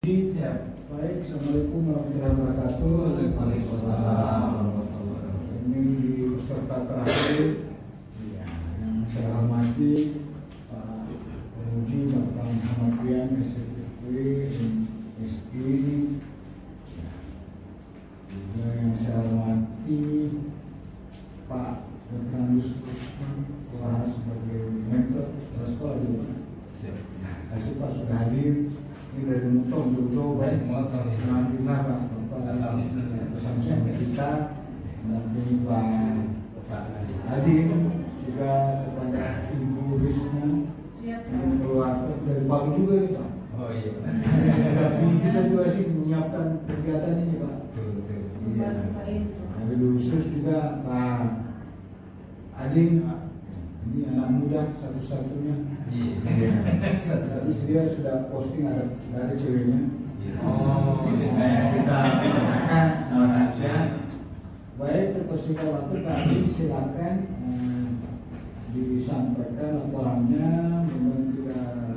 Siap. Baik, Assalamualaikum warahmatullahi wabarakatuh. Waalaikumsalam warahmatullahi wabarakatuh. Ini di peserta terakhir yang saya hormati Pak Penguji Bapak Muhammad Rian SPP SI, juga yang saya hormati Pak Berkanus Wahas sebagai mentor sekolah juga. Terima kasih Pak sudah hadir. Ini dari Mutong Jojo, alhamdulillah Pak Bapak bersama kita, mendampingi Pak Adi, juga kepada Ibu Risna, yang keluar dari Palu juga nih Pak. Oh iya. Tapi kita juga sih menyiapkan kegiatan ini Pak. Iya. Ada khusus juga Pak Ading. Ini anak muda satu-satunya. Iya. Satu-satu dia sudah posting sudah ada ceweknya. Oh, Kita akan semangatnya. Baik, terkasih waktu tadi silakan disampaikan laporannya. Memang tidak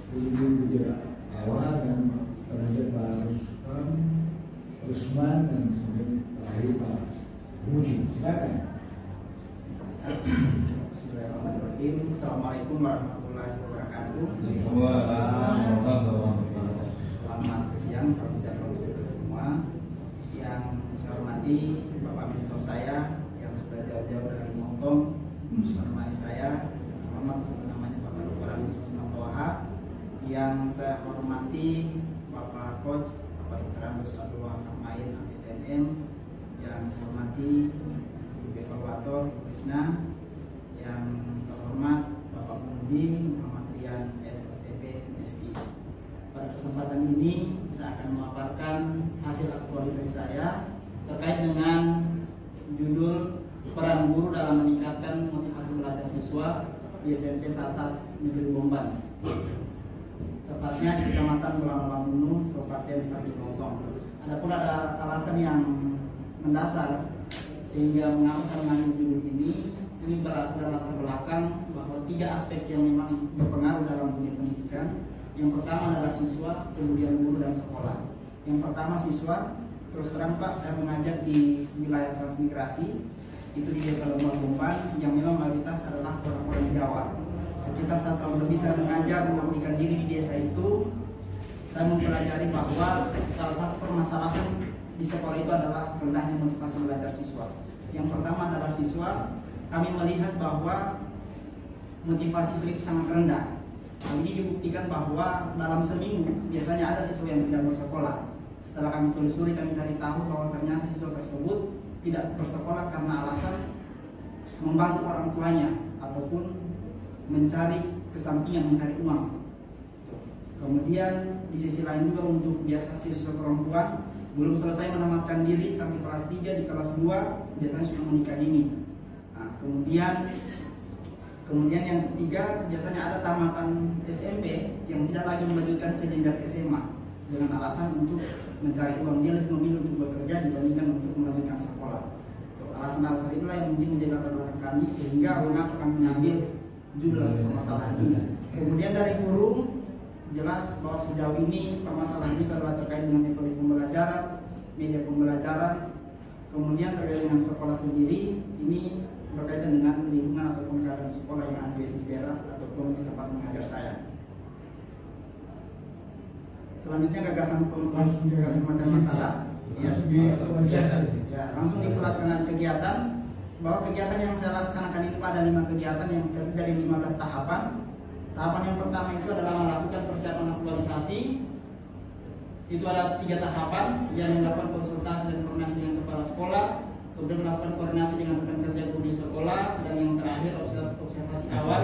perlu awal dan terakhir Pak Usman dan terakhir Pak Muji. Silakan. Bismillahirrahmanirrahim. Assalamualaikum warahmatullahi wabarakatuh. Selamat siang, salam sejahtera untuk kita semua. Yang saya hormati Bapak mentor saya yang sudah jauh-jauh dari Motong menemani saya. Nama namanya Bapak Dr. Agus Susmantoha. Yang saya hormati Bapak Coach Bapak Dr. Agus Abdul Wahab Main APTNM. Yang saya hormati Evaluator Krisna, yang terhormat Bapak Penguji Muhammad Rian SSTP MSI. Pada kesempatan ini saya akan memaparkan hasil aktualisasi saya terkait dengan judul peran guru dalam meningkatkan motivasi belajar siswa di SMP Sartat Negeri Bomban, tepatnya di Kecamatan Bolang-Bolang Kabupaten Parigi Motong. Adapun ada alasan yang mendasar sehingga mengapa saya mengambil judul ini berasal dari latar belakang bahwa tiga aspek yang memang berpengaruh dalam dunia pendidikan. Yang pertama adalah siswa, kemudian guru dan sekolah. Yang pertama siswa, terus terang Pak, saya mengajar di wilayah transmigrasi, itu di Desa Lembah Bomban, yang memang mayoritas adalah orang-orang Jawa. Sekitar 1 tahun lebih saya mengajar, mengabdikan diri di desa itu. Saya mempelajari bahwa salah satu permasalahan di sekolah itu adalah rendahnya motivasi belajar siswa. Yang pertama adalah siswa, kami melihat bahwa motivasi siswa itu sangat rendah. Hal ini dibuktikan bahwa dalam seminggu biasanya ada siswa yang tidak bersekolah. Setelah kami telusuri, kami cari tahu bahwa ternyata siswa tersebut tidak bersekolah karena alasan membantu orang tuanya ataupun mencari kesampingan, mencari uang. Kemudian di sisi lain juga untuk biasa siswa perempuan belum selesai menamatkan diri sampai kelas 3, di kelas 2 biasanya sudah menikah dini. Nah, kemudian yang ketiga biasanya ada tamatan SMP yang tidak lagi melanjutkan ke jenjang SMA dengan alasan untuk mencari uang. Dia lebih memilih untuk bekerja dibandingkan untuk melanjutkan sekolah. Alasan-alasan itulah yang mungkin menjadi latar belakang kami sehingga mengapa kami mengambil judul permasalahan ini. Kemudian dari guru, jelas bahwa sejauh ini permasalahan ini adalah terkait dengan metode pembelajaran, media pembelajaran, kemudian terkait dengan sekolah sendiri, ini berkaitan dengan lingkungan ataupun keadaan sekolah yang ada di daerah ataupun di tempat mengajar saya. Selanjutnya gagasan macam masalah. Ya, langsung di pelaksanaan kegiatan, bahwa kegiatan yang saya laksanakan itu ada 5 kegiatan yang terdiri dari 15 tahapan. Tahapan yang pertama itu adalah melakukan persiapan aktualisasi. Itu ada 3 tahapan, yang melakukan konsultasi dan koordinasi dengan kepala sekolah, kemudian melakukan koordinasi dengan rekan kerja guru di sekolah, dan yang terakhir observasi awal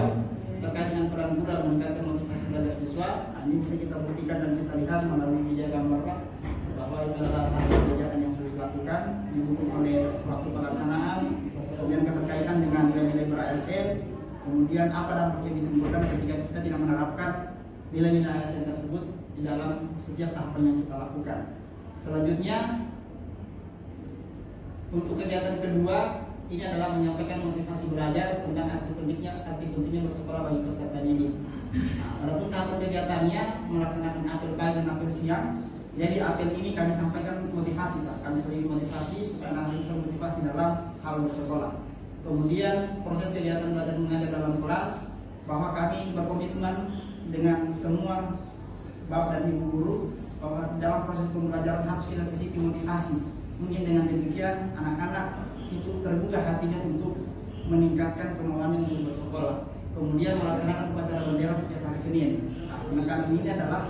terkait dengan peran guru dalam meningkatkan motivasi belajar siswa. Nah, ini bisa kita buktikan dan kita lihat melalui media gambar Pak, bahwa itu adalah tahapan kegiatan yang sudah dilakukan, didukung oleh waktu pelaksanaan, kemudian keterkaitan dengan nilai-nilai per ASN. Kemudian apa dampak yang ditimbulkan ketika kita tidak menerapkan nilai-nilai ASN tersebut di dalam setiap tahapan yang kita lakukan. Selanjutnya, untuk kegiatan kedua ini adalah menyampaikan motivasi belajar tentang arti pentingnya bersekolah bagi peserta didik. Nah, walaupun tahapan kegiatannya melaksanakan apel pagi dan apel siang, jadi apel ini kami sampaikan motivasi Pak, kami sering motivasi supaya anak-anak termotivasi dalam hal bersekolah. Kemudian proses kegiatan belajar mengajar dalam kelas, bahwa kami berkomitmen dengan semua bapak dan ibu guru bahwa dalam proses pembelajaran harus kita sisipkan motivasi. Mungkin dengan demikian anak-anak itu terbuka hatinya untuk meningkatkan kemauannya untuk bersekolah. Kemudian melaksanakan upacara bendera setiap hari Senin. Nah, penekanan ini adalah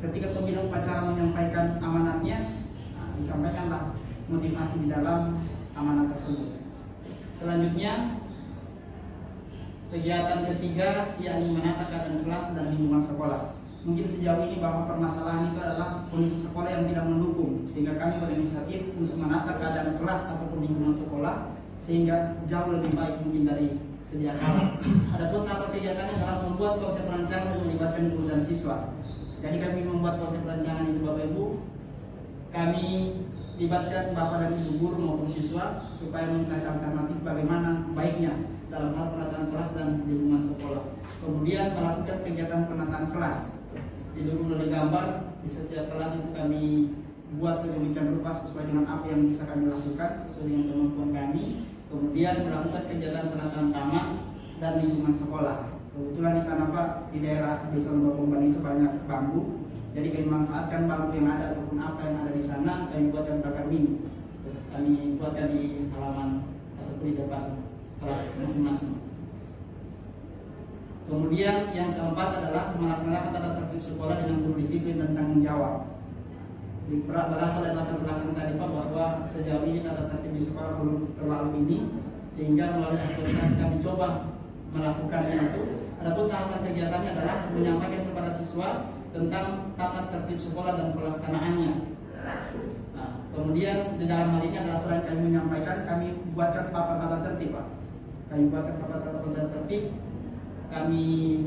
ketika pembina upacara menyampaikan amanatnya, disampaikanlah motivasi di dalam amanat tersebut. Selanjutnya, kegiatan ketiga yakni menata keadaan kelas dan lingkungan sekolah. Mungkin sejauh ini bahwa permasalahan itu adalah kondisi sekolah yang tidak mendukung, sehingga kami berinisiatif untuk menata keadaan kelas ataupun lingkungan sekolah sehingga jauh lebih baik mungkin dari sedia kala. Adapun tahap kegiatannya adalah membuat konsep rancangan dan melibatkan guru dan siswa. Jadi kami membuat konsep rancangan itu Bapak Ibu, kami libatkan Bapak dan Ibu guru maupun siswa supaya mencari alternatif bagaimana baiknya dalam hal penataan kelas dan lingkungan sekolah. Kemudian melakukan kegiatan penataan kelas, didukung oleh gambar. Di setiap kelas itu kami buat sedemikian rupa sesuai dengan apa yang bisa kami lakukan, sesuai dengan kemampuan kami. Kemudian melakukan kegiatan penataan taman dan lingkungan sekolah. Kebetulan di sana Pak, di daerah Desa Lembah Pomban itu banyak bambu. Jadi kami manfaatkan bambu yang ada ataupun apa yang ada di sana, kami buatkan bakar mini. Kami buatkan di halaman ataupun di depan kelas masing-masing. Kemudian yang keempat adalah melaksanakan tata tertib sekolah dengan guru disiplin dan tanggung jawab. Berasal dari latar belakang tadi Pak bahwa sejauh ini tata tertib di sekolah belum terlalu ini, sehingga melalui aktualisasi kami coba melakukannya itu. Adapun tahapan kegiatannya adalah menyampaikan kepada siswa tentang tata tertib sekolah dan pelaksanaannya. Nah, kemudian di dalam hal ini adalah selain kami menyampaikan, kami buatkan papan tata tertib Pak. Kami buatkan papan tata tertib, kami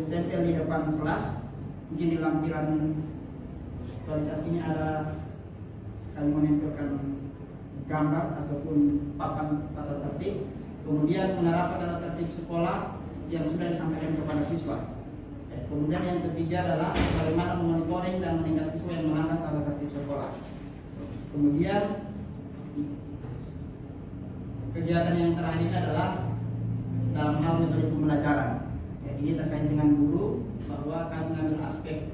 tempel di depan kelas. Mungkin di lampiran aktualisasi ini ada kami menempelkan gambar ataupun papan tata tertib. Kemudian menerapkan tata tertib sekolah yang sudah disampaikan kepada siswa. Kemudian yang ketiga adalah bagaimana memonitoring dan menindak siswa yang melanggar tata tertib sekolah. Kemudian kegiatan yang terakhir ini adalah dalam hal metode pembelajaran. Ini terkait dengan guru, bahwa kami mengambil aspek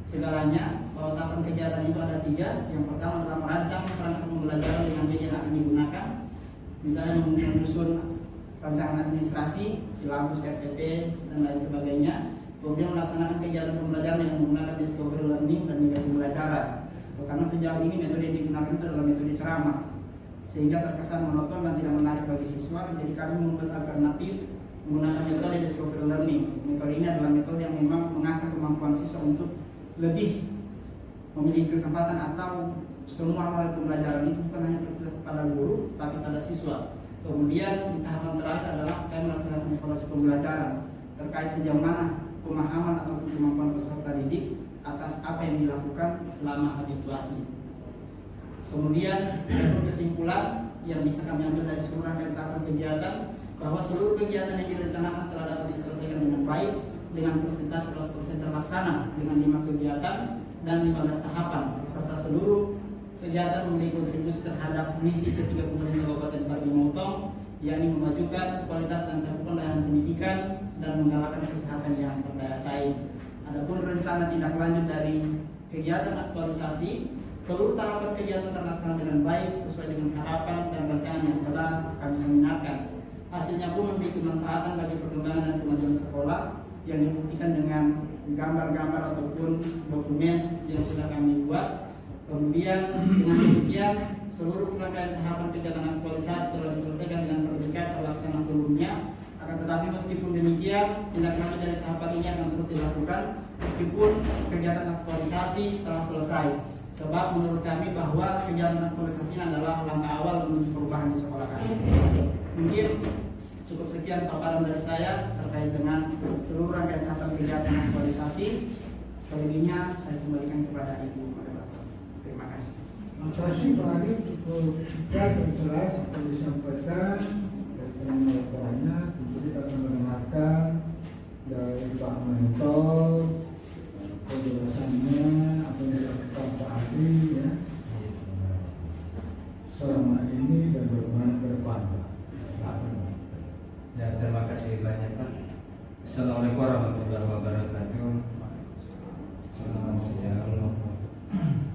segalanya, bahwa tahapan kegiatan itu ada 3. Yang pertama adalah merancang perangkat pembelajaran dengan media yang akan digunakan, misalnya menyusun rancangan administrasi, silabus, RPT, dan lain sebagainya. Kemudian melaksanakan kegiatan pembelajaran yang menggunakan discovery learning dan media pembelajaran. Karena sejauh ini metode yang digunakan itu adalah metode ceramah, sehingga terkesan monoton dan tidak menarik bagi siswa. Jadi kami membuat alternatif menggunakan metode discovery learning. Metode ini adalah metode yang memang mengasah kemampuan siswa untuk lebih memiliki kesempatan atau semua hal pembelajaran itu bukan hanya terpusat pada guru, tapi pada siswa. Kemudian di tahapan terakhir adalah kami melaksanakan evaluasi pembelajaran terkait sejauh mana pemahaman atau kemampuan peserta didik atas apa yang dilakukan selama habituasi. Kemudian untuk kesimpulan yang bisa kami ambil dari seluruh rangkaian tahapan kegiatan, bahwa seluruh kegiatan yang direncanakan telah dapat diselesaikan dengan baik dengan persentase 100% terlaksana dengan 5 kegiatan dan 15 tahapan, serta seluruh kegiatan memiliki kontribusi terhadap misi ketiga pemerintah Kabupaten Parigi Motong, yakni memajukan kualitas dan cakupan layanan pendidikan dan menggalakkan kesehatan yang berdaya saing. Adapun rencana tindak lanjut dari kegiatan aktualisasi, seluruh tahapan kegiatan terlaksana dengan baik sesuai dengan harapan dan rancangan yang telah kami seminarkan. Hasilnya pun memiliki kemanfaatan bagi perkembangan dan kemajuan sekolah yang dibuktikan dengan gambar-gambar ataupun dokumen yang sudah kami buat. Kemudian dengan demikian seluruh rangkaian tahapan kegiatan aktualisasi telah diselesaikan dengan terdekat terlaksana seluruhnya. Akan tetapi meskipun demikian, tindak lanjut dari tahapan ini akan terus dilakukan meskipun kegiatan aktualisasi telah selesai. Sebab menurut kami bahwa kegiatan aktualisasi ini adalah langkah awal menuju perubahan di sekolah kami. Mungkin cukup sekian paparan dari saya terkait dengan seluruh rangkaian tahapan kegiatan aktualisasi. Selebihnya saya kembalikan kepada Ibu Moderator. Terima kasih. Terima kasih Pak Adib, cukup singkat dan jelas apa yang disampaikan. Dan terima laporannya. Tentu kita akan mendengarkan dari Pak Mentor penjelasannya apa yang dilakukan Pak Adi ya selama ini dan bagaimana ke depan Pak. Ya, terima kasih banyak Pak. Assalamualaikum warahmatullahi wabarakatuh. Selamat siang.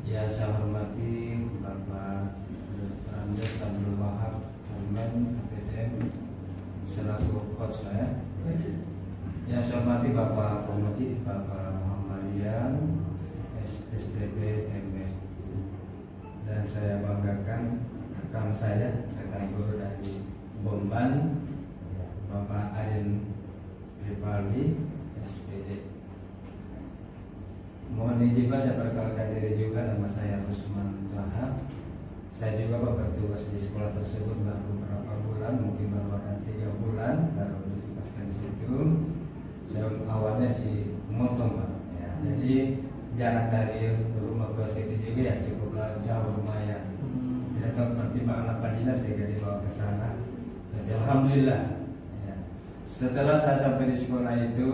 Ya, saya hormati Bapak Dr. Andes Abdul Wahab Almen APTM selaku coach saya. Ya, saya hormati Bapak Pemuji, Bapak Muhammadian STB MS, dan saya banggakan rekan saya, rekan guru dari Bomban, Bapak Adin Rivaldi SPD. Mohon izin Pak, saya perkenalkan diri juga, nama saya Rusman Wahab. Saya juga Pak bertugas di sekolah tersebut baru beberapa bulan, mungkin baru ada 3 bulan baru ditugaskan di situ. Saya awalnya di Motong Pak. Ya, jadi jarak dari rumah ke situ juga ya cukuplah jauh lumayan. Tidak tahu pertimbangan apa dinas sehingga dibawa ke sana. Tapi alhamdulillah. Ya. Setelah saya sampai di sekolah itu,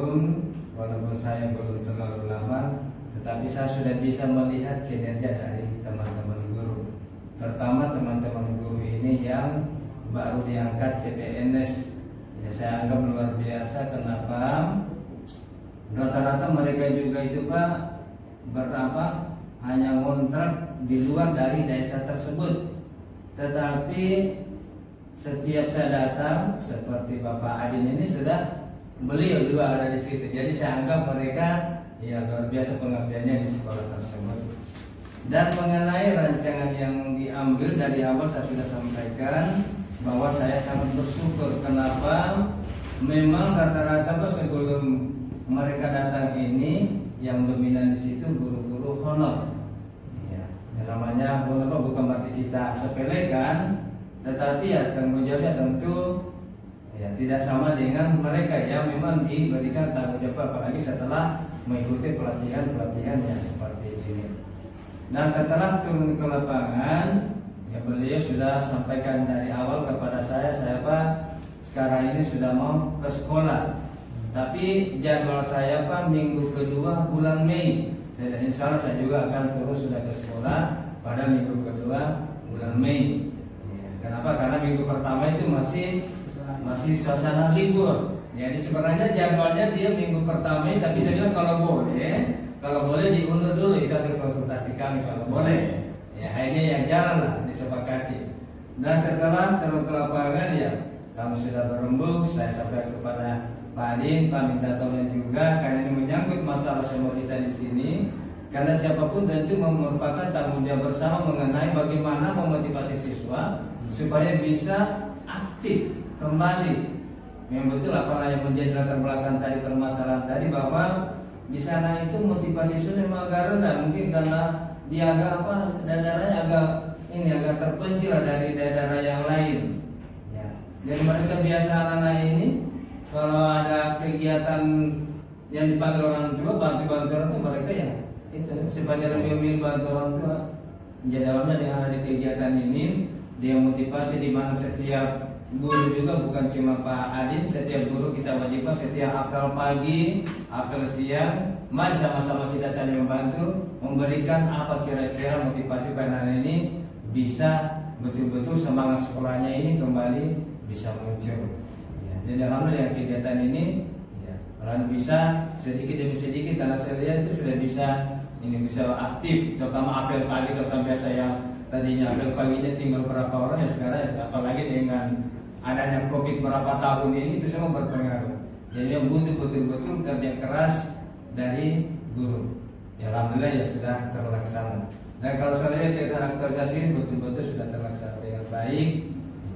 walaupun saya belum terlalu lama, tetapi saya sudah bisa melihat kinerja dari teman-teman guru, terutama teman-teman guru ini yang baru diangkat CPNS. Ya, saya anggap luar biasa. Kenapa? Rata-rata mereka juga itu Pak berapa hanya ngontrak di luar dari desa tersebut, tetapi setiap saya datang seperti Bapak Adin ini sudah beliau juga ada di situ. Jadi saya anggap mereka ya luar biasa pengabdiannya di sekolah tersebut. Dan mengenai rancangan yang diambil dari awal saya sudah sampaikan bahwa saya sangat bersyukur. Kenapa? Memang rata-rata sebelum mereka datang ini yang dominan di situ guru-guru honor. Ya, yang namanya honor bukan berarti kita sepelekan, tetapi ya tanggung jawabnya tentu ya tidak sama dengan mereka yang memang diberikan tanggung jawab, apalagi setelah mengikuti pelatihan yang seperti ini. Dan setelah turun ke lapangan, ya beliau sudah sampaikan dari awal kepada saya Pak sekarang ini sudah mau ke sekolah. Tapi jadwal saya Pak minggu kedua bulan Mei. Insya Allah saya juga akan terus sudah ke sekolah pada minggu kedua bulan Mei. Ya, kenapa? Karena minggu pertama itu masih suasana libur. Jadi sebenarnya jadwalnya dia minggu pertama, tapi saya bilang kalau boleh diundur dulu, itu hasil konsultasi kami kalau boleh. Ya akhirnya yang jalan lah disepakati. Dan setelah turun ke lapangan ya kami sudah berembuk, saya sampaikan kepada Pak Adin, Pak minta tolong juga karena ini menyangkut masalah semua kita di sini. Karena siapapun tentu merupakan tanggung jawab bersama mengenai bagaimana memotivasi siswa supaya bisa aktif kembali. Yang betul apa yang menjadi latar belakang tadi permasalahan tadi bahwa di sana itu motivasi siswa memang agak rendah, mungkin karena dia agak daerahnya agak terpencil dari daerah yang lain. Ya. Dan mereka biasa anak-anak ini kalau ada kegiatan yang dipanggil orang tua bantu orang tua mereka ya itu sepanjang lebih bantu orang tua. Jadi awalnya dengan ada kegiatan ini dia motivasi di mana setiap guru juga bukan cuma Pak Adin, setiap guru kita wajibkan setiap apel pagi, apel siang, mari sama-sama kita saling membantu memberikan apa kira-kira motivasi anak ini bisa betul-betul semangat sekolahnya ini kembali bisa muncul. Ya, jadi alhamdulillah kegiatan ini ya, kalau bisa sedikit demi sedikit karena saya lihat itu sudah bisa aktif, terutama apel pagi, terutama biasa yang tadinya apel paginya tinggal berapa orang ya sekarang apalagi dengan adanya COVID berapa tahun ini itu semua berpengaruh. Jadi yang butuh betul-betul kerja keras dari guru. Ya alhamdulillah ya sudah terlaksana. Dan kalau saya lihat karakterisasi ini betul-betul sudah terlaksana dengan baik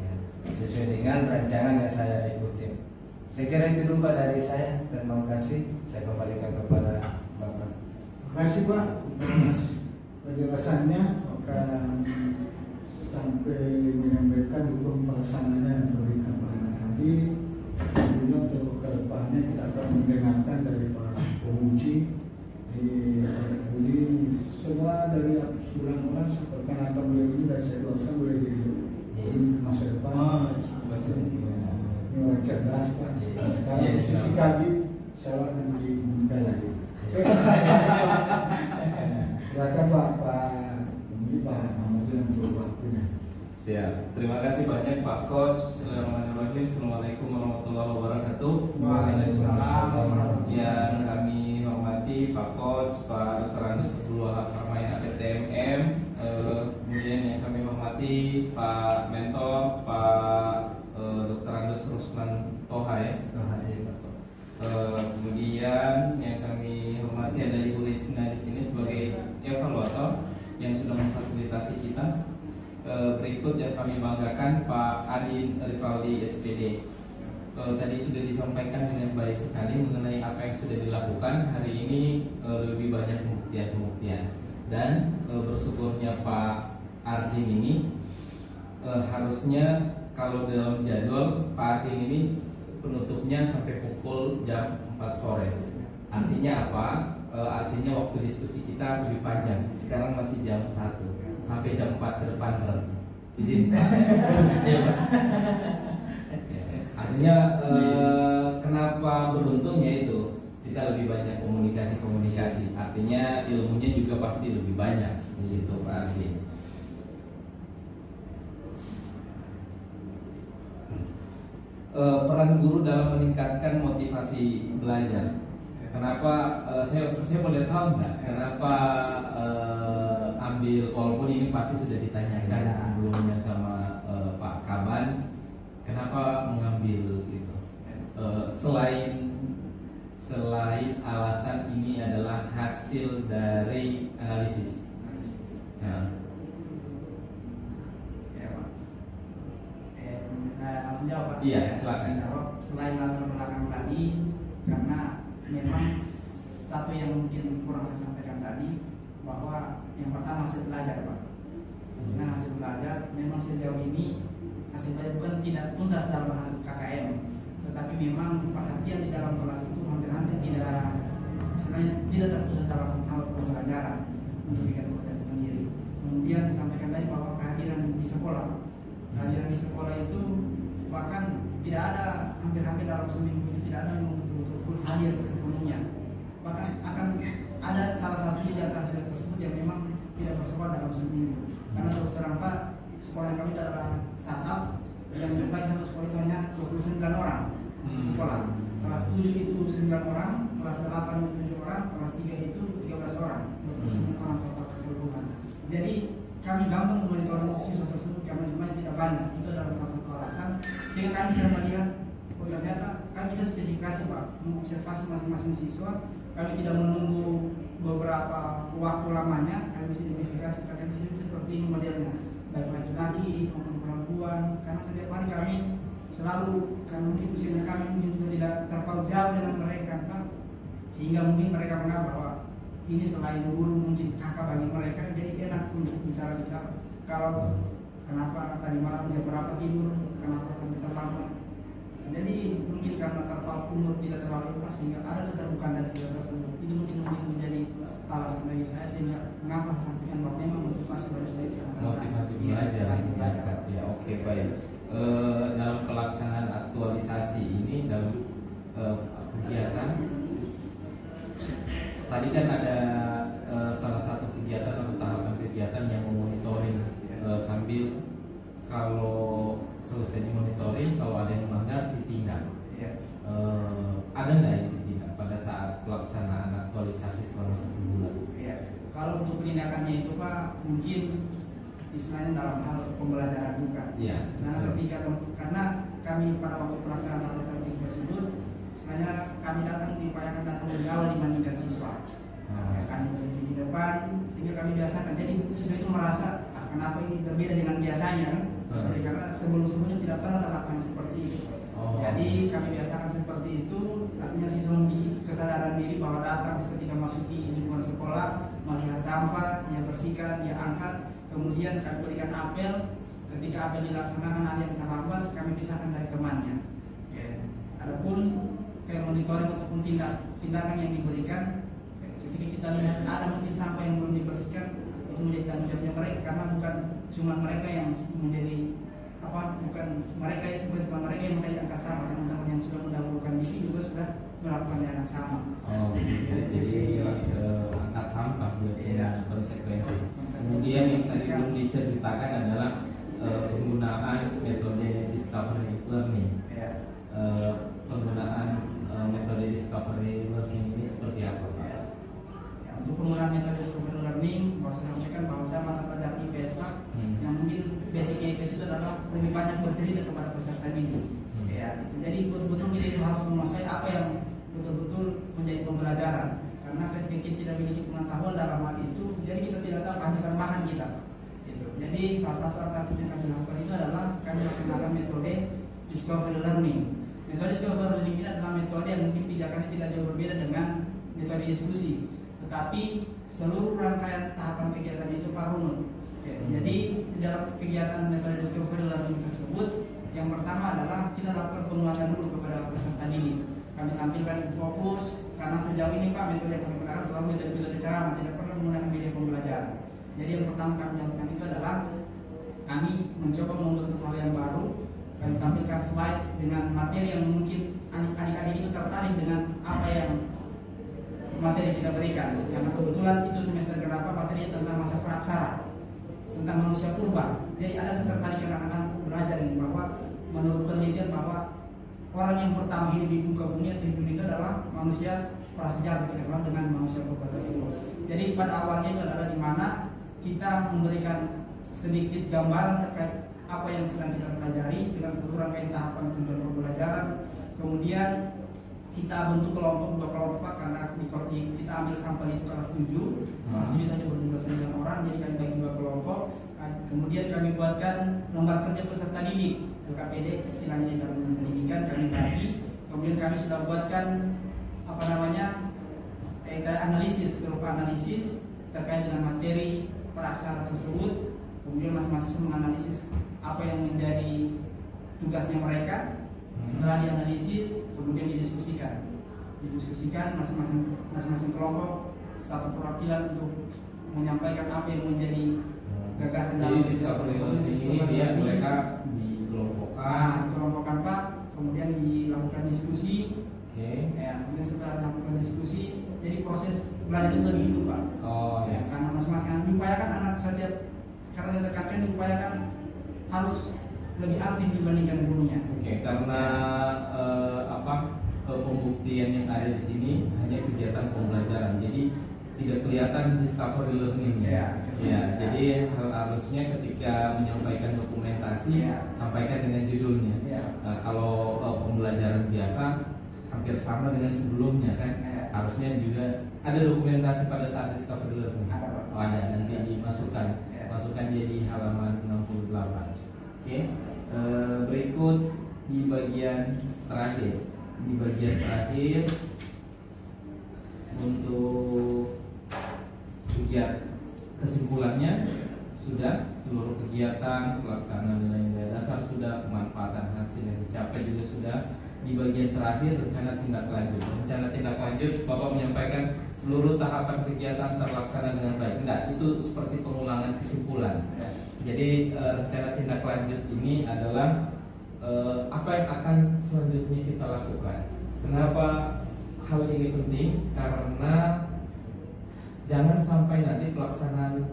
ya, sesuai dengan rancangan yang saya ikuti. Saya kira itu dulu Pak dari saya. Terima kasih. Saya kembalikan kepada Bapak. Terima kasih Pak atas penjelasannya. Akan sampai menyampaikan hukum pelaksananya yang diberikan Pak Adi. Tentunya untuk kedepannya kita akan mendengarkan dari Pak Pemuji. Jadi semua dari bulan-bulan perkenalkan beliau ini dan saya doakan boleh di masa depan. Betul. Ini orang cerdas Pak. Sekarang Iya, posisi sama. kami saya akan diminta lagi. Silakan Pak Mamadou untuk waktunya. Siap. Terima kasih banyak Pak Coach. Bismillahirrahmanirrahim. Assalamualaikum warahmatullahi wabarakatuh. Waalaikumsalam. Yang kami hormati Pak Coach, Pak Dr. Andus Abdul Wahab Parmain APTMM. Kemudian yang kami hormati Pak Mentor, Pak Dr. Andus Rusman Toha ya. Kemudian yang kami hormati ada Ibu Risna di sini sebagai evaluator yang sudah memfasilitasi kita. Berikut yang kami banggakan Pak Adin Rivaldi SPD. Tadi sudah disampaikan dengan baik sekali mengenai apa yang sudah dilakukan. Hari ini lebih banyak pembuktian dan bersyukurnya Pak Ardin ini harusnya kalau dalam jadwal Pak Ardin ini penutupnya sampai pukul jam 4 sore. Artinya apa? Artinya waktu diskusi kita lebih panjang. Sekarang masih jam 1 sampai jam 4 ke depan berarti. Izin Pak. Iya, Pak. Artinya kenapa beruntung yaitu kita lebih banyak komunikasi. Artinya ilmunya juga pasti lebih banyak. Gitu Pak Ardin. Peran guru dalam meningkatkan motivasi belajar. Kenapa saya boleh tahu nggak? Kenapa ambil, walaupun ini pasti sudah ditanyakan sebelumnya sama Pak Kaban, kenapa mengambil gitu? Selain alasan ini adalah hasil dari analisis. Ya. Saya langsung jawab Pak. Iya, silakan. Jawab selain latar belakang tadi, karena memang satu yang mungkin kurang saya sampaikan tadi, bahwa yang pertama hasil belajar Pak. Dengan hasil belajar, memang sejauh ini hasil belajar bukan tidak tuntas dalam hal KKM, tetapi memang perhatian di dalam kelas itu hampir-hampir tidak terpusat dalam hal pembelajaran untuk kegiatan belajar sendiri. Kemudian disampaikan tadi bahwa kehadiran di sekolah. Kehadiran di sekolah itu bahkan tidak ada, hampir-hampir dalam seminggu itu tidak ada yang betul-betul full hadir sepenuhnya. Bahkan akan ada salah satu di antara siswa tersebut yang memang tidak bersekolah dalam seminggu. Karena terang Pak, sekolah kami adalah startup yang jumlah satu sekolah itu hanya 29 orang sekolah. Kelas 7 itu 9 orang, kelas 8 itu 7 orang, kelas 3 itu 13 orang, 29 orang total keseluruhan. Jadi kami gampang memonitor siswa tersebut karena jumlahnya tidak banyak. Itu adalah salah satu alasan sehingga kami bisa melihat, oh ternyata kami bisa spesifikasi Pak, mengobservasi masing-masing siswa. Kami tidak menunggu beberapa waktu lamanya, kami bisa identifikasi kalian siswa seperti ini modelnya, baik laki-laki maupun perempuan. Karena setiap hari kami selalu, karena mungkin usia kami mungkin juga tidak terpaut jauh dengan mereka Pak, sehingga mungkin mereka menganggap bahwa ini selain guru mungkin kakak bagi mereka, jadi enak untuk bicara-bicara. Kalau kenapa tadi malam jam berapa tidur, kenapa sampai terlambat. Jadi mungkin karena terpaut umur tidak terlalu pas sehingga ada keterbukaan dari siswa tersebut. Itu mungkin menjadi alasan bagi saya sehingga mengapa sampaikan bahwa memang motivasi belajar sangat Motivasi belajar. Ya, oke baik. Dalam pelaksanaan aktualisasi ini dalam kegiatan tadi kan ada salah satu kegiatan atau tahapan kegiatan yang memonitoring sambil kalau selesai dimonitoring, kalau ada yang melanggar ditindak. Ada nggak yang ditindak pada saat pelaksanaan aktualisasi selama 1 bulan? Kalau untuk penindakannya itu Pak, mungkin istilahnya dalam hal pembelajaran juga. Karena ketika karena kami pada waktu pelaksanaan atau tertib tersebut, istilahnya kami diupayakan datang lebih awal dibandingkan siswa. Kami berdiri di depan sehingga kami biasakan. Jadi siswa itu merasa kenapa ini berbeda dengan biasanya kan? Jadi karena sebelum-sebelumnya tidak pernah terlaksana seperti itu. Jadi kami biasakan seperti itu, artinya siswa memiliki kesadaran diri bahwa datang ketika masuki lingkungan sekolah, melihat sampah, dia bersihkan, dia angkat, kemudian kami berikan apel. Ketika apel dilaksanakan ada yang terlambat, kami pisahkan dari temannya. Adapun kayak monitoring ataupun tindakan yang diberikan, ketika kita lihat ada mungkin sampah yang belum dibersihkan, itu menjadi tanggung jawabnya mereka karena bukan cuma mereka yang menjadi bukan cuma mereka yang tadi angkat sama, teman-teman yang sudah mendahulukan diri juga sudah melakukan yang sama. Oh, jadi angkat sampah Iya. konsekuensi. Kemudian yang tadi belum diceritakan adalah penggunaan metode discovery learning. Ya. Penggunaan metode discovery learning ini seperti apa, Pak? Ya, untuk penggunaan metode discovery learning, saya sampaikan bahwa saya mata pelajaran IPS Pak, yang mungkin basicnya IPS itu adalah lebih banyak bercerita kepada peserta didik. Ya, jadi betul-betul kita itu harus menguasai apa yang betul-betul menjadi pembelajaran. Karena ketika kita tidak memiliki pengetahuan dalam hal itu, jadi kita tidak tahu kehabisan bahan kita. Gitu. Jadi salah satu alternatif yang kami lakukan itu adalah kami laksanakan metode discovery learning. Metode discovery learning ini adalah metode yang mungkin pijakannya tidak jauh berbeda dengan metode diskusi, tetapi seluruh rangkaian tahapan kegiatan itu Pak runut. Jadi di dalam kegiatan metode discovery learning tersebut, yang pertama adalah kita lakukan penguatan dulu kepada peserta didik. Kami tampilkan fokus, karena sejauh ini Pak metode yang kami gunakan selalu metode ceramah, tidak pernah menggunakan media pembelajaran. Jadi yang pertama kami lakukan itu adalah kami mencoba membuat satu hal yang baru. Kami tampilkan slide dengan materi yang mungkin adik-adik itu tertarik dengan apa yang materi kita berikan. Karena kebetulan itu semester berapa materinya tentang masa praksara, tentang manusia purba. Jadi ada ketertarikan anak-anak belajar ini bahwa menurut penelitian bahwa orang yang pertama hidup di muka bumi atau hidup itu adalah manusia prasejarah, kita kenal dengan manusia purba tersebut. Jadi pada awalnya itu adalah di mana kita memberikan sedikit gambaran terkait apa yang sedang kita pelajari dengan seluruh rangkaian tahapan tujuan pembelajaran. Kemudian kita bentuk kelompok, 2 kelompok karena kita ambil sampel itu kelas 7. Kelas 7 hanya berjumlah 9 orang, jadi kami bagi 2 kelompok. Kemudian kami buatkan lembar kerja peserta didik, LKPD istilahnya di dalam pendidikan, kami bagi. Kemudian kami sudah buatkan kayak analisis, serupa analisis terkait dengan materi peraksara tersebut. Kemudian masing-masing menganalisis apa yang menjadi tugasnya mereka. Setelah dianalisis, kemudian didiskusikan masing-masing kelompok satu perwakilan untuk menyampaikan apa yang menjadi gagasan dalam discovery learning ini dia mereka dikelompokkan. Pak, kemudian dilakukan diskusi. Ya, kemudian setelah dilakukan diskusi, jadi proses belajar itu lebih hidup Pak. Ya. Karena masing-masing diupayakan anak karena saya tekankan diupayakan harus lebih aktif dibandingkan gurunya. Karena pembuktian yang ada di sini hanya kegiatan pembelajaran, jadi tidak kelihatan discovery learning. Jadi harusnya ketika menyampaikan dokumentasi sampaikan dengan judulnya. Kalau pembelajaran biasa hampir sama dengan sebelumnya kan, harusnya juga ada dokumentasi pada saat discovery learning. Ada, nanti dimasukkan dia di halaman 68. Berikut di bagian terakhir. Untuk kesimpulannya sudah, seluruh kegiatan pelaksanaan nilai-nilai dasar sudah, pemanfaatan hasil yang dicapai juga sudah. Di bagian terakhir rencana tindak lanjut, Bapak menyampaikan seluruh tahapan kegiatan terlaksana dengan baik. Enggak, itu seperti pengulangan kesimpulan. Jadi rencana tindak lanjut ini adalah apa yang akan selanjutnya kita lakukan. Kenapa hal ini penting? Karena jangan sampai nanti pelaksanaan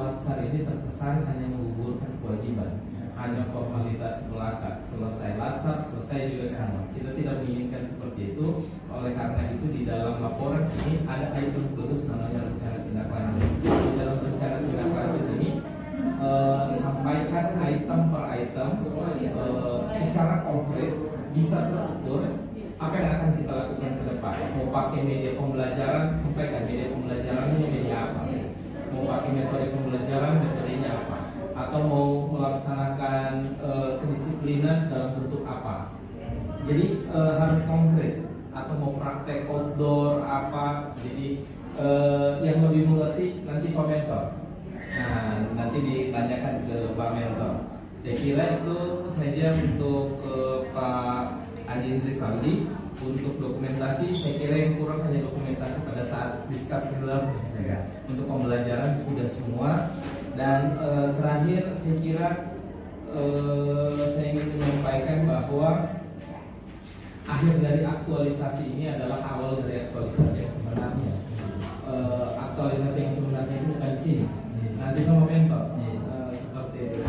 latsar ini terkesan hanya menggugurkan kewajiban, hanya formalitas belaka, selesai latsar, selesai juga semua. Kita tidak menginginkan seperti itu. Oleh karena itu di dalam laporan ini ada item khusus namanya rencana tindak lanjut. Di dalam rencana tindak lanjut ini sampaikan item per item secara konkret, bisa terukur apa yang akan kita lakukan ke depan. Mau pakai media pembelajaran, sampaikan media pembelajarannya media apa. Mau pakai metode pembelajaran, metodenya apa. Atau mau melaksanakan kedisiplinan dalam bentuk apa. Jadi harus konkret. Atau mau praktek outdoor apa. Jadi yang lebih mengerti nanti Pak Mentor. Nah, nanti ditanyakan ke Pak Mentor. Saya kira itu saja untuk Pak Adin Rivaldi. Untuk dokumentasi, saya kira yang kurang hanya dokumentasi pada saat discovery learning. Untuk pembelajaran sudah semua. Dan terakhir, saya kira saya ingin menyampaikan bahwa akhir dari aktualisasi ini adalah awal dari aktualisasi yang sebenarnya. Aktualisasi yang sebenarnya itu bukan di sini, nanti sama mentor. Seperti itu.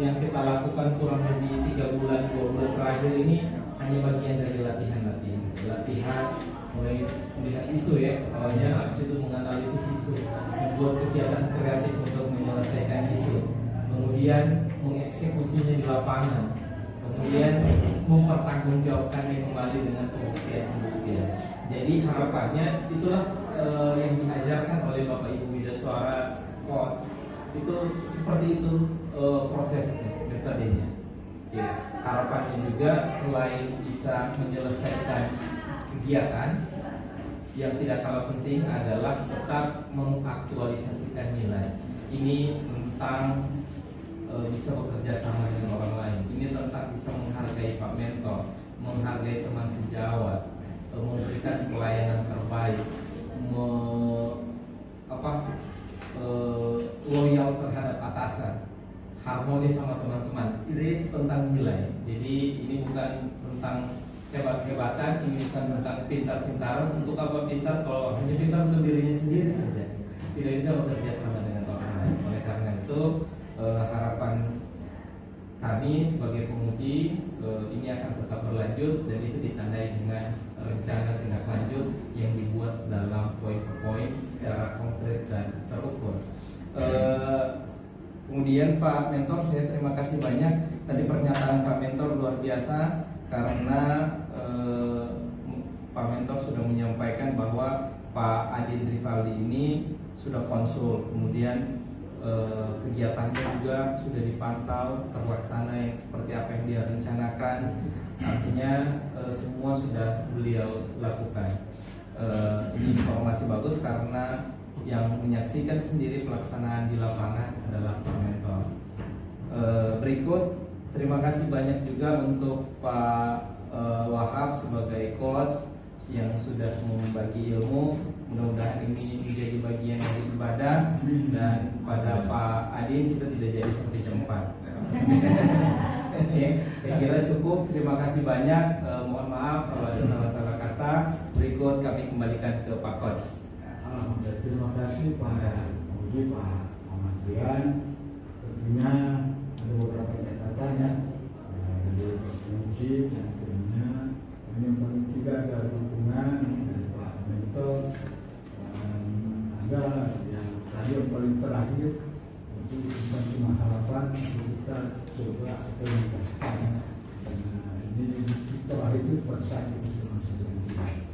Yang kita lakukan kurang lebih 3 bulan 2 bulan terakhir ini hanya bagian dari latihan mulai melihat isu ya, awalnya habis itu menganalisis isu, membuat kegiatan kreatif untuk menyelesaikan isu, kemudian mengeksekusinya di lapangan, kemudian mempertanggungjawabkannya kembali dengan pembuktian. Jadi harapannya itulah yang diajarkan oleh Bapak Ibu Widaswara Coach, itu seperti itu prosesnya, metodenya. Ya, harapannya juga selain bisa menyelesaikan kegiatan, yang tidak kalah penting adalah tetap mengaktualisasikan nilai. Ini tentang bisa bekerja sama dengan orang lain. Ini tentang bisa menghargai Pak Mentor, menghargai teman sejawat, memberikan pelayanan terbaik, loyal terhadap atasan, harmonis sama teman-teman. Ini tentang nilai. Jadi ini bukan tentang hebat-hebatan, ini bukan tentang pintar-pintaran. Untuk apa pintar kalau hanya pintar untuk dirinya sendiri saja, tidak bisa bekerja sama dengan orang lain. Oleh karena itu harapan kami sebagai penguji ini akan tetap berlanjut, dan itu ditandai dengan rencana tindak lanjut yang dibuat dalam poin per poin secara konkret dan terukur. Kemudian Pak Mentor, saya terima kasih banyak. Tadi pernyataan Pak Mentor luar biasa, karena Pak Mentor sudah menyampaikan bahwa Pak Adin Rivaldi ini sudah konsul, kemudian kegiatannya juga sudah dipantau terlaksana yang seperti apa yang dia rencanakan. Artinya semua sudah beliau lakukan. Ini informasi bagus karena yang menyaksikan sendiri pelaksanaan di lapangan adalah Pak Mentor. Berikut, terima kasih banyak juga untuk Pak Wahab sebagai coach yang sudah membagi ilmu. Mudah-mudahan ini menjadi bagian dari ibadah, dan pada Pak Adin kita tidak jadi sampai jam 4. Oke, saya kira cukup. Terima kasih banyak. Mohon maaf kalau ada salah-salah kata. Berikut kami kembalikan ke Pak Coach. Terima kasih Pak Uji, Pak Muhammad Rian. Tentunya ada beberapa catatan ya dari penguji, tentunya yang paling tidak ada dukungan dari Pak Mentor, dan ada yang tadi yang paling terakhir itu bukan cuma harapan, kita coba implementasikan. Karena ini kita itu pada saat itu sedang tidak.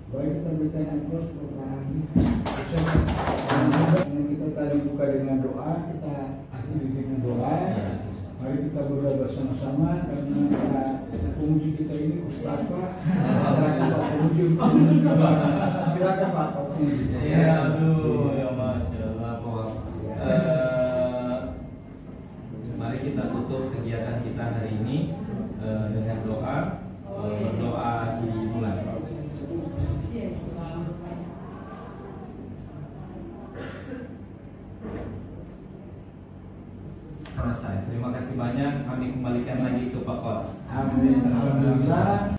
Baik, kita berikan aplaus Bapak Adi. Kita tadi buka dengan doa, kita akhiri dengan doa. Mari kita berdoa bersama-sama, karena penguji kita ini Ustaz Pak. Silakan Pak penguji. Silakan Pak penguji. Ya, aduh, ya Masya Allah. Mari kita tutup kegiatan kita hari ini dengan doa. Berdoa dimulai. Selesai. Terima kasih banyak. Kami kembalikan lagi ke Pak Coach. Amin. Alhamdulillah.